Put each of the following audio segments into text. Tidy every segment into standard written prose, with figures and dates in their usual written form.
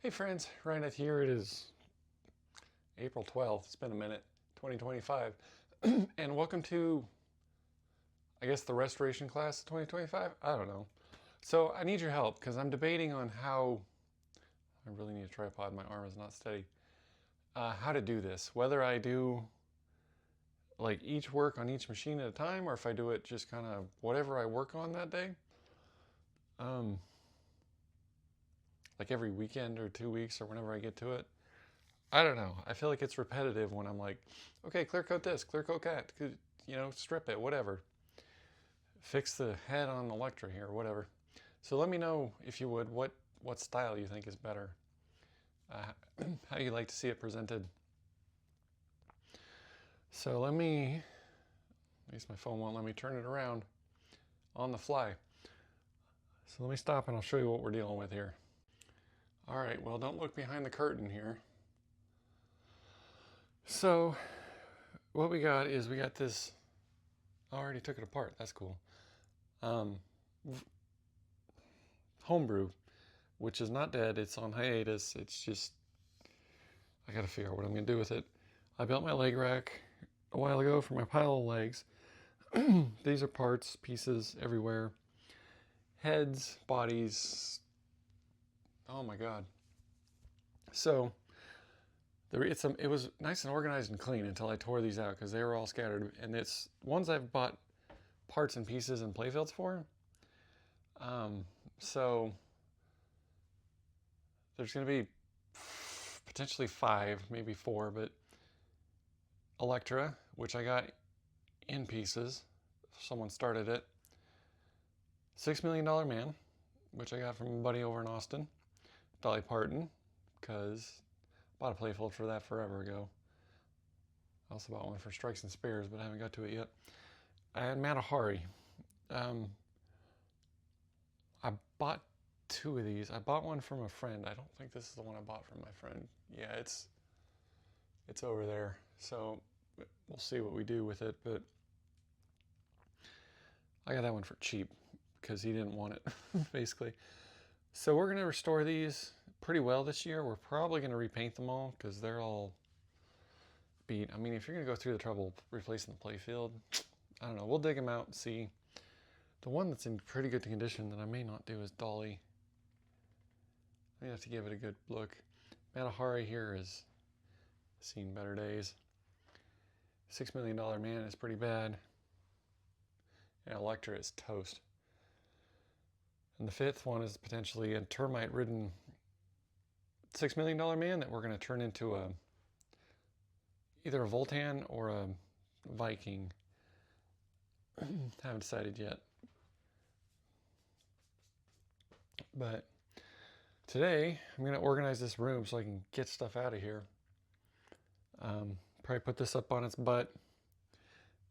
Hey friends, Ryan here. It is April 12th. It's been a minute, 2025. And welcome to, I guess, the restoration class of 2025? I don't know. So I need your help because I'm debating on how, I really need a tripod, my arm is not steady, how to do this. Whether I do like each work on each machine at a time or if I do it just kind of whatever I work on that day. Like every weekend or 2 weeks or whenever I get to it. I don't know. I feel like it's repetitive when I'm like, okay, clear coat this, clear coat that, strip it, whatever. Fix the head on Elektra here, whatever. So let me know, if you would, what style you think is better. How you like to see it presented. So at least my phone won't let me turn it around on the fly. So let me stop and I'll show you what we're dealing with here. All right, well, don't look behind the curtain here. So what we got is we got this, I already took it apart, that's cool. Homebrew, which is not dead, it's on hiatus, it's just, I gotta figure out what I'm gonna do with it. I built my leg rack a while ago for my pile of legs. These are parts, pieces everywhere. Heads, bodies, oh my God. So, it was nice and organized and clean until I tore these out because they were all scattered. And it's ones I've bought parts and pieces and playfields for. So there's going to be potentially 5, maybe 4, but Elektra, which I got in pieces. Someone started it. $6 Million Man, which I got from a buddy over in Austin. Dolly Parton, because bought a playfield for that forever ago. I also bought one for Strikes and Spares, but I haven't got to it yet. And Matahari. I bought 2 of these. I bought one from a friend. I don't think this is the one I bought from my friend. Yeah, it's over there. So we'll see what we do with it, but I got that one for cheap because he didn't want it, basically. So we're going to restore these pretty well this year. We're probably going to repaint them all because they're all beat. I mean, if you're going to go through the trouble of replacing the playfield, I don't know. We'll dig them out and see. The one that's in pretty good condition that I may not do is Dolly. I have to give it a good look. Matahari here has seen better days. $6 Million Man is pretty bad. And Elektra is toast. And the 5th one is potentially a termite-ridden $6 Million Man that we're going to turn into either a Voltan or a Viking. Haven't decided yet. But today I'm going to organize this room so I can get stuff out of here. Probably put this up on its butt,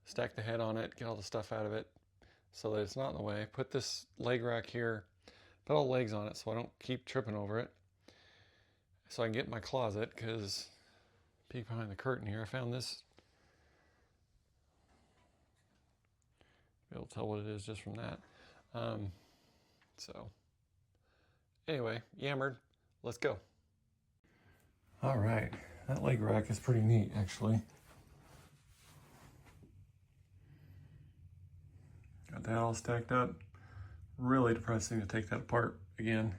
stack the head on it, get all the stuff out of it so that it's not in the way. Put this leg rack here, put all the legs on it so I don't keep tripping over it. So I can get in my closet, because peek behind the curtain here, I found this. Be able to tell what it is just from that. So anyway, yammered, let's go. All right, that leg rack is pretty neat, actually. Got that all stacked up. Really depressing to take that apart again.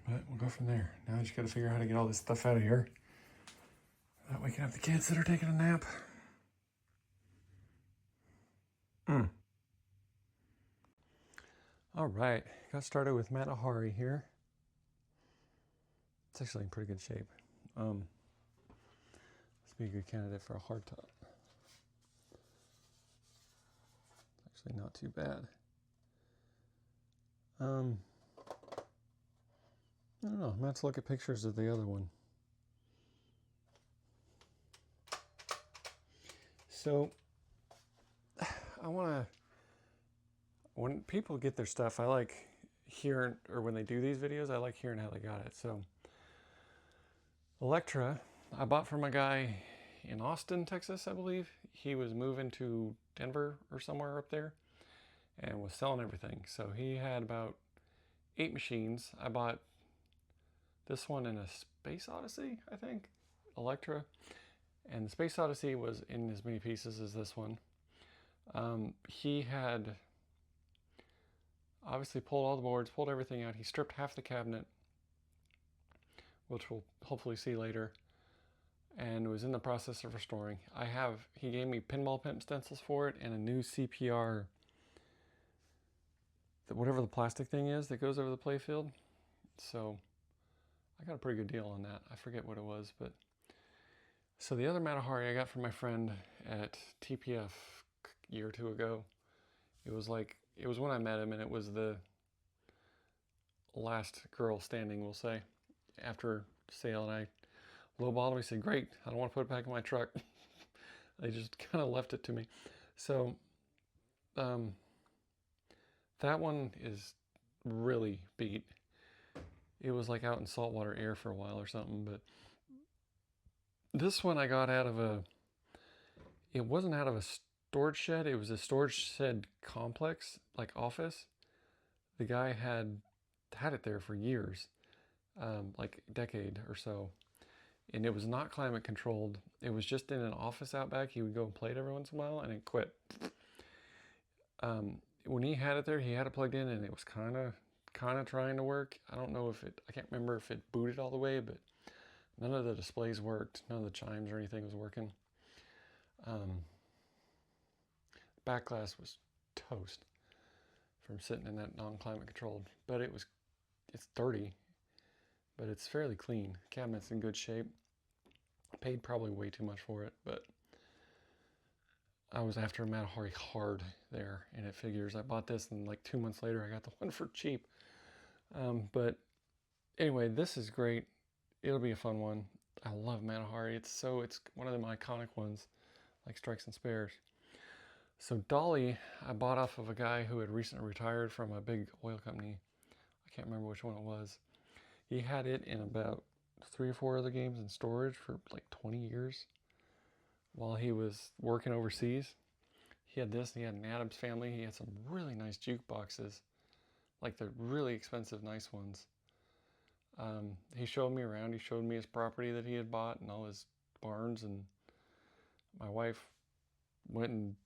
But we'll go from there. Now I just gotta figure out how to get all this stuff out of here. That way we can have the kids that are taking a nap. All right, got started with Matahari here. It's actually in pretty good shape. This would be a good candidate for a hardtop. Actually not too bad. I don't know, I'm gonna have to look at pictures of the other one. So when people get their stuff, I like hearing, or when they do these videos, I like hearing how they got it. So Elektra, I bought from a guy in Austin, Texas, I believe. He was moving to Denver or somewhere up there and was selling everything. So he had about 8 machines. I bought this one in a Space Odyssey, I think, Elektra. And the Space Odyssey was in as many pieces as this one. He had obviously pulled all the boards, pulled everything out. He stripped half the cabinet, which we'll hopefully see later, and was in the process of restoring. He gave me pinball pimp stencils for it and a new CPR, whatever the plastic thing is that goes over the playfield. So I got a pretty good deal on that. I forget what it was, but so the other Matahari I got from my friend at TPF a year or two ago. It was when I met him, and it was the last girl standing, we'll say, after sale, and I lowballed him. He said, "Great, I don't want to put it back in my truck." They just kind of left it to me. So that one is really beat. It was like out in saltwater air for a while or something, but this one I got it wasn't out of a storage shed. It was a storage shed complex, like office. The guy had it there for years, like a decade or so. And it was not climate controlled. It was just in an office out back. He would go and play it every once in a while, and it quit. When he had it there, he had it plugged in, and it was kind of trying to work. I can't remember if it booted all the way, but none of the displays worked. None of the chimes or anything was working. Back glass was toast from sitting in that non-climate controlled, but it's dirty, but it's fairly clean. Cabinet's in good shape. Paid probably way too much for it, but I was after a Matahari hard there, and it figures I bought this, and like 2 months later I got the one for cheap. But anyway, this is great. It'll be a fun one. I love Matahari. It's one of them iconic ones, like Strikes and Spares. So Dolly, I bought off of a guy who had recently retired from a big oil company. I can't remember which one it was. He had it in about 3 or 4 other games in storage for like 20 years while he was working overseas. He had this, and he had an Addams Family. He had some really nice jukeboxes, like the really expensive, nice ones. He showed me around. He showed me his property that he had bought and all his barns, and my wife went and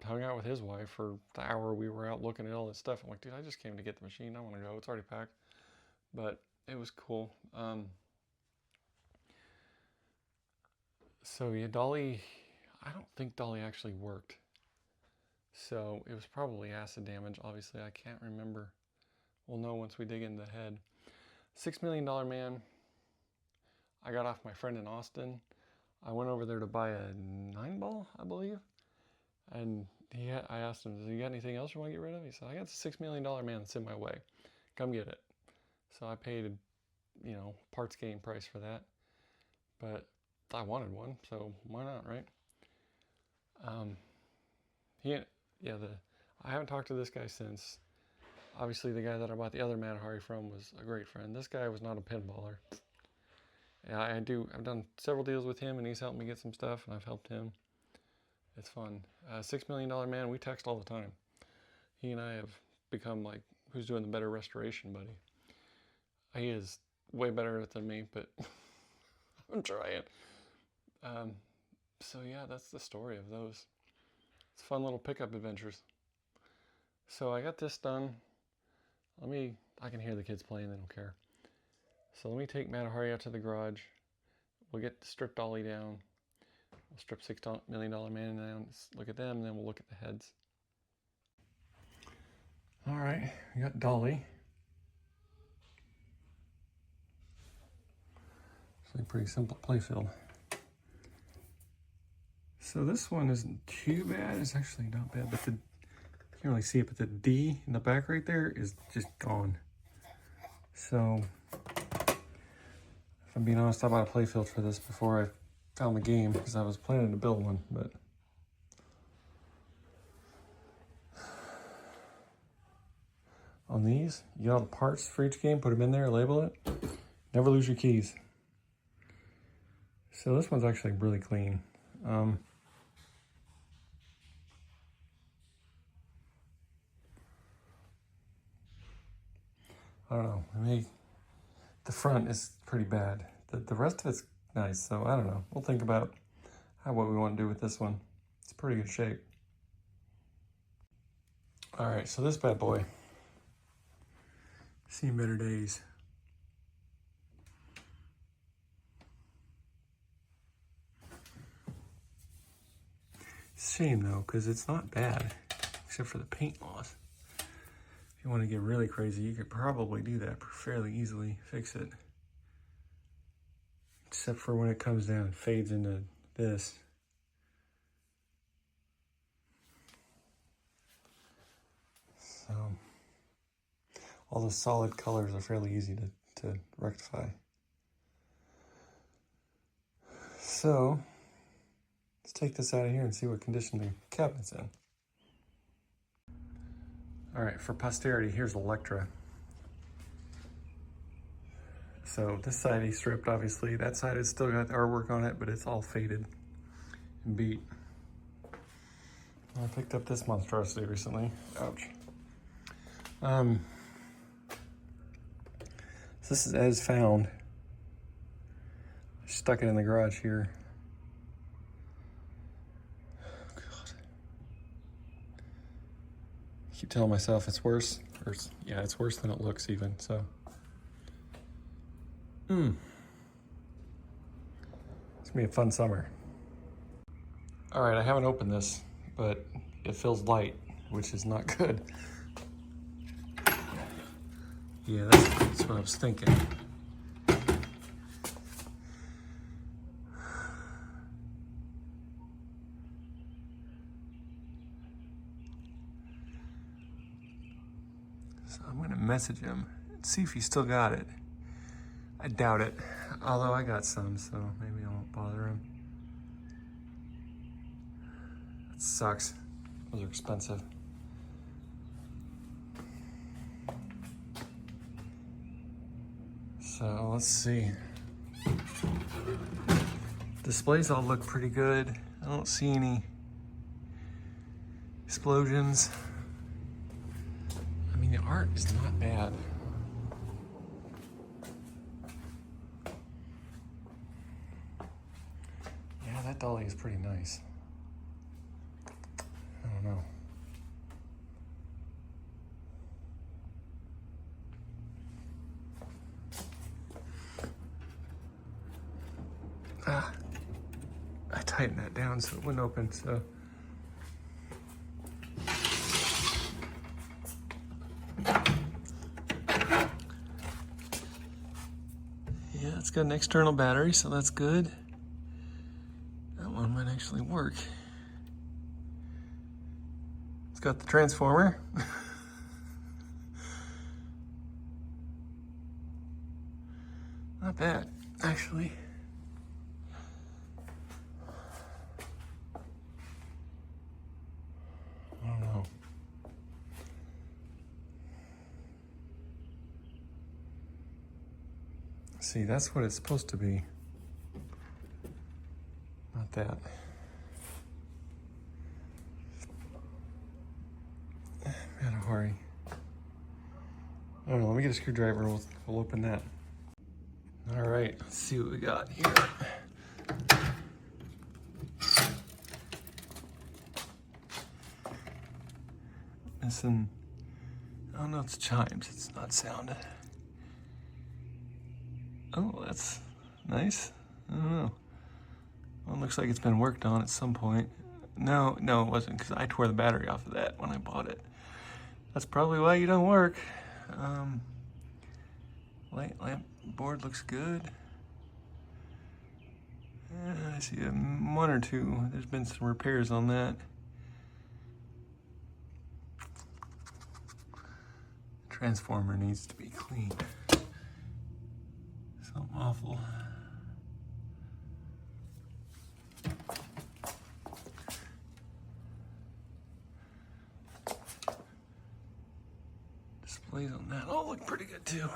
hung out with his wife for the hour we were out looking at all this stuff. I'm like, dude, I just came to get the machine. I want to go. It's already packed. But it was cool. So yeah, Dolly, I don't think Dolly actually worked. So it was probably acid damage. Obviously, I can't remember. We'll know once we dig into the head. $6 Million Man, I got off my friend in Austin. I went over there to buy a 9-ball, I believe. And I asked him, "Do you got anything else you want to get rid of?" He said, "I got the $6 Million Man that's in my way. Come get it." So I paid, parts game price for that. But I wanted one, so why not, right? I haven't talked to this guy since. Obviously, the guy that I bought the other Matahari from was a great friend. This guy was not a pinballer. Yeah, I've done several deals with him, and he's helped me get some stuff, and I've helped him. It's fun. $6 Million Man, we text all the time. He and I have become like, who's doing the better restoration, buddy? He is way better at it than me, but I'm trying. So yeah, that's the story of those. It's fun little pickup adventures. So I got this done. I can hear the kids playing, they don't care. So let me take Matahari out to the garage. We'll get the strip Dolly down. We'll strip $6 Million Man down, look at them, and then we'll look at the heads. All right, we got Dolly. It's a pretty simple playfield. So this one isn't too bad. It's actually not bad, but you can't really see it, but the D in the back right there is just gone. So, if I'm being honest, I bought a playfield for this before I found the game because I was planning to build one, but on these, you get all the parts for each game, put them in there, label it, never lose your keys. So this one's actually really clean. I don't know, the front is pretty bad. The rest of it's nice, so I don't know. We'll think about what we want to do with this one. It's pretty good shape. All right, so this bad boy, seen better days. Shame though, because it's not bad, except for the paint loss. If you want to get really crazy, you could probably do that fairly easily, fix it. Except for when it comes down and fades into this. So, all the solid colors are fairly easy to rectify. So, let's take this out of here and see what condition the cabinet's in. All right, for posterity, here's Elektra. So this side he stripped, obviously. That side has still got artwork on it, but it's all faded and beat. I picked up this monstrosity recently. Ouch. So this is as found. I stuck it in the garage here. God. I keep telling myself it's worse. Or yeah, it's worse than it looks even, so. It's gonna be a fun summer. All right, I haven't opened this, but it feels light, which is not good. Yeah, that's what I was thinking. So I'm gonna message him and see if he still got it. I doubt it, although I got some, so maybe I won't bother him. That sucks. Those are expensive. So let's see. Displays all look pretty good. I don't see any explosions. I mean, the art is not bad. That dolly is pretty nice. I don't know. I tightened that down so it wouldn't open, so. Yeah, it's got an external battery, so that's good. One might actually work. It's got the transformer. Not bad, actually. I don't know. See, that's what it's supposed to be. Not that. Man, a hurry. I don't know, let me get a screwdriver and we'll open that. All right, let's see what we got here. Missing, oh no, it's chimes, it's not sound. Oh, that's nice. I don't know. Well, it looks like it's been worked on at some point. No, it wasn't, because I tore the battery off of that when I bought it. That's probably why you don't work. Light lamp board looks good. I see one or two. There's been some repairs on that. Transformer needs to be cleaned. Something awful. Displays on that all look pretty good too.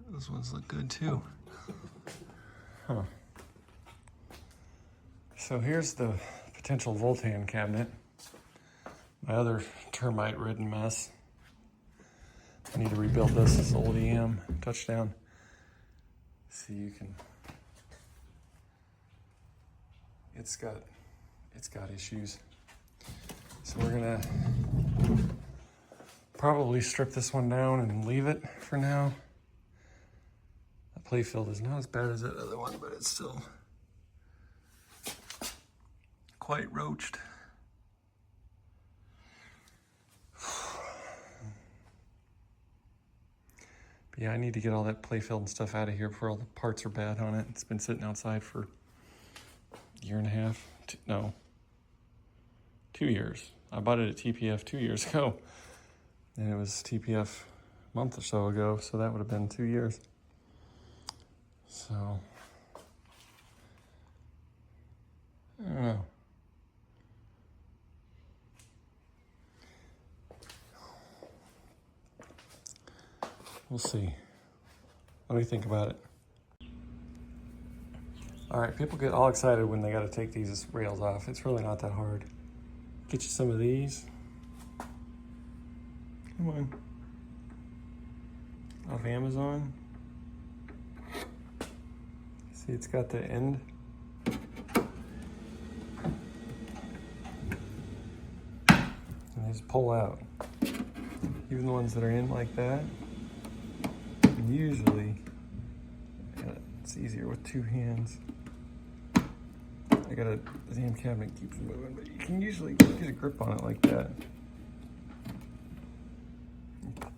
Those ones look good too. Huh. So here's the potential Voltan cabinet. My other termite-ridden mess. I need to rebuild this old EM touchdown. See, you can. It's got issues. So we're gonna probably strip this one down and leave it for now. The playfield is not as bad as that other one, but it's still quite roached. But yeah, I need to get all that playfield and stuff out of here before all the parts are bad on it. It's been sitting outside for a year and a half. No, 2 years. I bought it at TPF 2 years ago. And it was TPF a month or so ago, so that would have been 2 years. So, I don't know. We'll see. What do you think about it? All right, people get all excited when they got to take these rails off. It's really not that hard. Get you some of these. Come on. Off Amazon. See, it's got the end. And they just pull out. Even the ones that are in like that. Usually, it's easier with two hands. The damn cabinet keeps moving, but you can usually get a grip on it like that.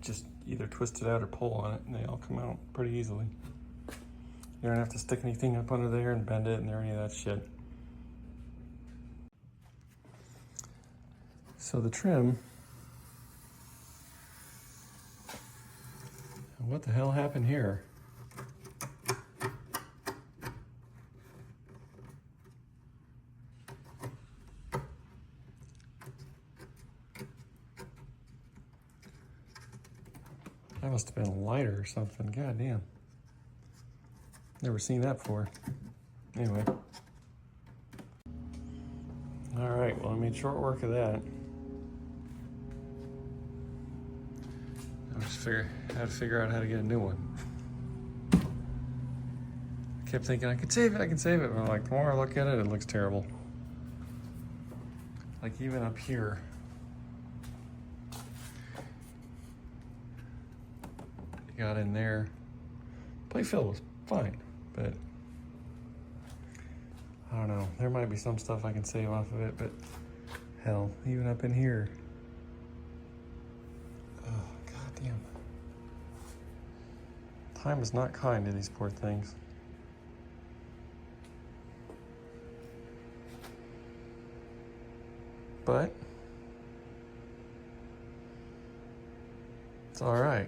Just either twist it out or pull on it, and they all come out pretty easily. You don't have to stick anything up under there and bend it and any of that shit. So the trim. What the hell happened here? That must have been a lighter or something. God damn. Never seen that before. Anyway. All right, well, I made short work of that. I just had to figure out how to get a new one. I kept thinking I can save it. But I'm like, the more I look at it, it looks terrible. Like even up here. You got in there. Playfield was fine, but I don't know. There might be some stuff I can save off of it, but hell, even up in here. Damn. Time is not kind to these poor things. But it's all right.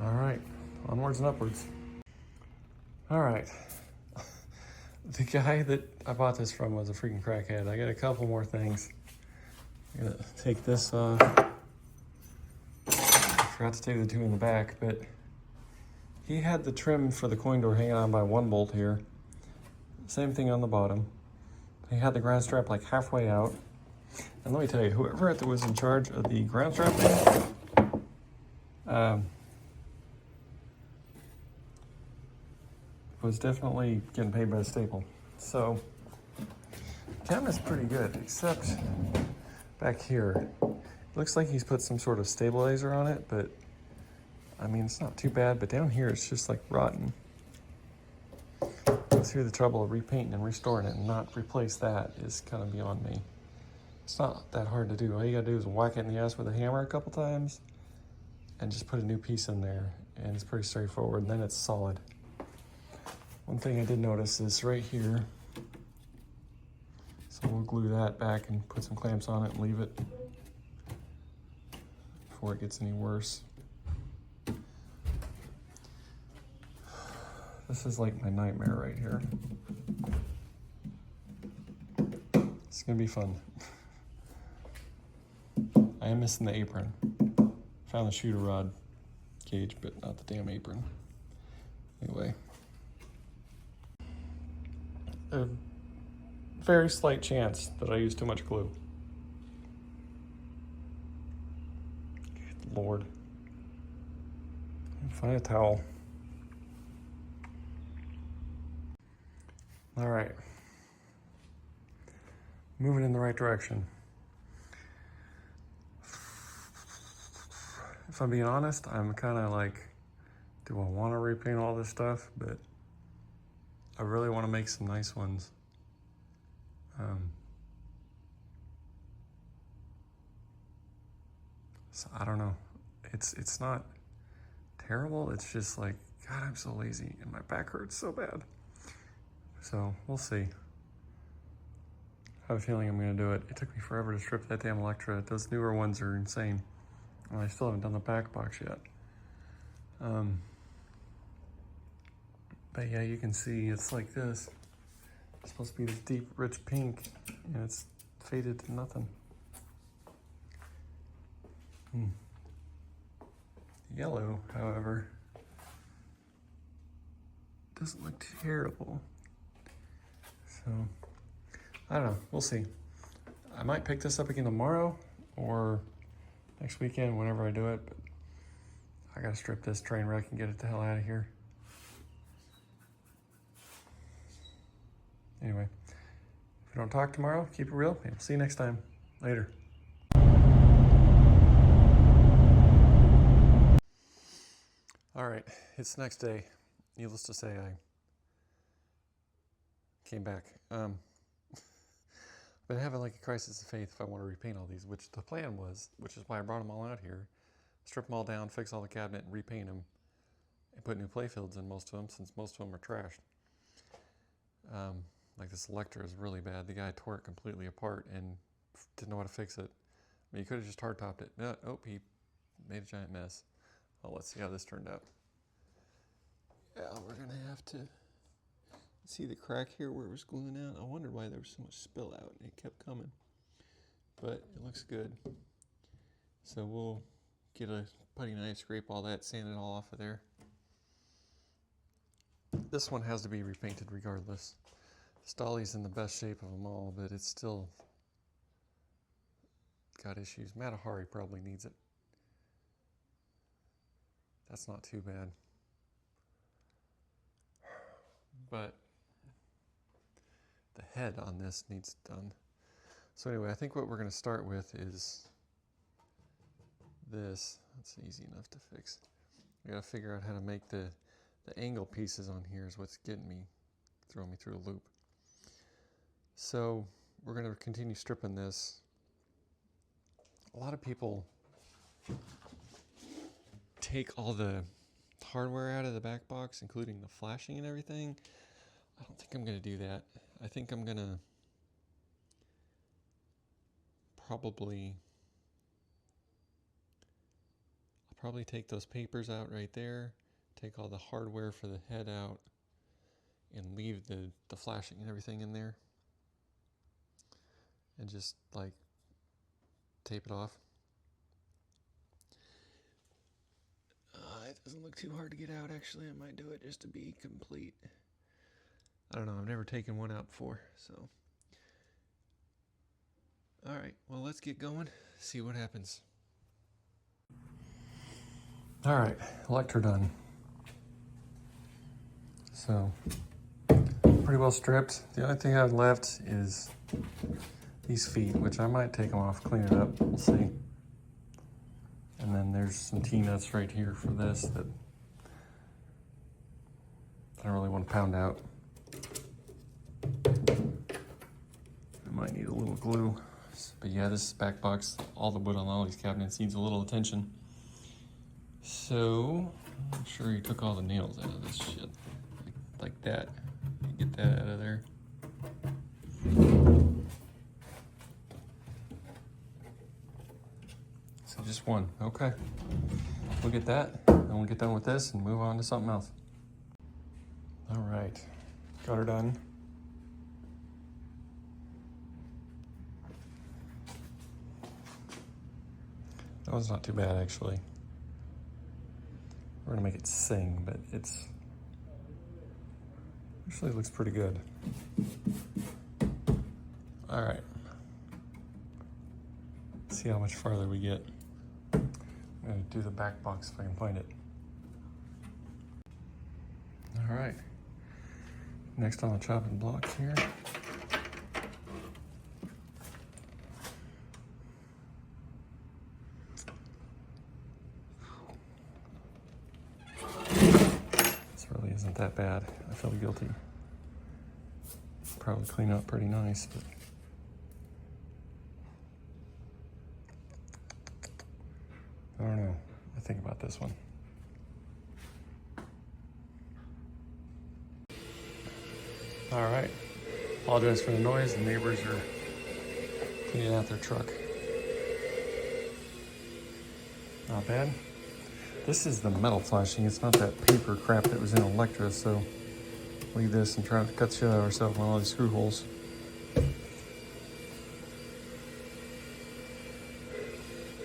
All right, onwards and upwards. All right. The guy that I bought this from was a freaking crackhead. I got a couple more things. I'm gonna take this off. I forgot to take the two in the back, but he had the trim for the coin door hanging on by one bolt here. Same thing on the bottom. He had the ground strap like halfway out. And let me tell you, whoever was in charge of the ground strap was definitely getting paid by the staple. So, the cabinet's pretty good, except back here. Looks like he's put some sort of stabilizer on it, but I mean, it's not too bad, but down here it's just like rotten. Go through the trouble of repainting and restoring it and not replace that is kind of beyond me. It's not that hard to do. All you gotta do is whack it in the ass with a hammer a couple times and just put a new piece in there, and it's pretty straightforward, and then it's solid. One thing I did notice is right here, so we'll glue that back and put some clamps on it and leave it before it gets any worse. This is like my nightmare right here. It's gonna be fun. I am missing the apron. Found the shooter rod cage, but not the damn apron. Anyway. very slight chance that I use too much glue. Good Lord. Find a towel. All right. Moving in the right direction. If I'm being honest, I'm kind of like, do I want to repaint all this stuff? But I really want to make some nice ones. So I don't know. It's not terrible. It's just like, God, I'm so lazy and my back hurts so bad. So we'll see. I have a feeling I'm gonna do it. It took me forever to strip that damn Elektra. Those newer ones are insane. And I still haven't done the back box yet. But yeah, you can see it's like this. It's supposed to be this deep, rich pink, and it's faded to nothing. Yellow, however, doesn't look terrible. So, I don't know, we'll see. I might pick this up again tomorrow or next weekend, whenever I do it, but I gotta strip this train wreck and get it the hell out of here. Anyway, if we don't talk tomorrow, keep it real, and we'll see you next time. Later. All right, it's the next day. Needless to say, I came back. I've been having like a crisis of faith if I want to repaint all these, which the plan was, which is why I brought them all out here. Strip them all down, fix all the cabinet, and repaint them, and put new playfields in most of them, since most of them are trashed. Like this Elektra is really bad. The guy tore it completely apart and didn't know how to fix it. I mean, he could have just hard-topped it. No, oh, he made a giant mess. Well, let's see how this turned out. Yeah, we're gonna have to see the crack here where it was gluing out. I wondered why there was so much spill out, and it kept coming. But it looks good. So we'll get a putty knife, scrape all that, sand it all off of there. This one has to be repainted regardless. This Dolly's in the best shape of them all, but it's still got issues. Matahari probably needs it. That's not too bad. But the head on this needs done. So anyway, I think what we're going to start with is this. That's easy enough to fix. I got to figure out how to make the angle pieces on here is what's getting me, throwing me through a loop. So we're going to continue stripping this. A lot of people take all the hardware out of the back box, including the flashing and everything. I don't think I'm going to do that. I think I'm going to I'll probably take those papers out right there, take all the hardware for the head out, and leave the flashing and everything in there, and just like tape it off. It doesn't look too hard to get out, actually. I might do it just to be complete. I don't know, I've never taken one out before, so. All right, well, let's get going, see what happens. All right, Elektra done. So, pretty well stripped. The only thing I have left is these feet, which I might take them off, clean it up, we'll see. And then there's some T-nuts right here for this that I don't really want to pound out. I might need a little glue. But yeah, this back box, all the wood on all these cabinets needs a little attention. So, I'm sure he took all the nails out of this shit. Like that. Get that out of there. So just one, okay. We'll get that, and we'll get done with this and move on to something else. All right, got her done. That one's not too bad, actually. We're gonna make it sing, but it's actually looks pretty good. All right. See how much farther we get. I'm gonna do the back box if I can find it. All right. Next on the chopping blocks here. This really isn't that bad. I feel guilty. Probably clean up pretty nice, but I don't know. I think about this one. All right. Apologize for the noise. The neighbors are cleaning out their truck. Not bad. This is the metal flashing. It's not that paper crap that was in Elektra, so leave this and try to cut the shit out of ourselves on all these screw holes.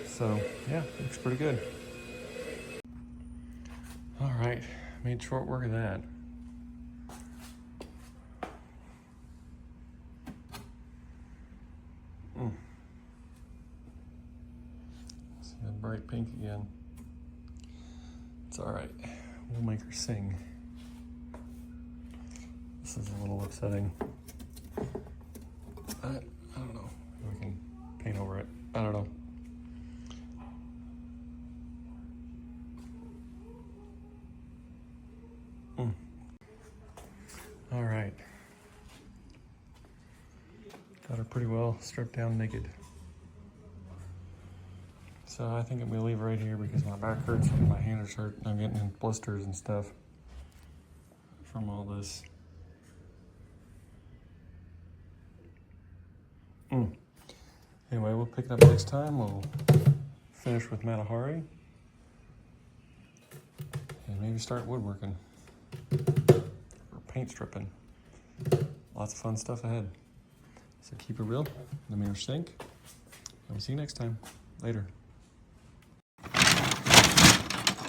So, yeah, looks pretty good. All right, made short work of that. See that bright pink again. It's all right, we'll make her sing. This is a little upsetting. I don't know, maybe we can paint over it. I don't know. All right. Got her pretty well stripped down naked. So I think I'm gonna leave her right here because my back hurts and my hands hurt. I'm getting blisters and stuff from all this. Anyway, we'll pick it up next time. We'll finish with Matahari and maybe start woodworking or paint stripping. Lots of fun stuff ahead. So keep it real, let me sink, and we'll see you next time. Later.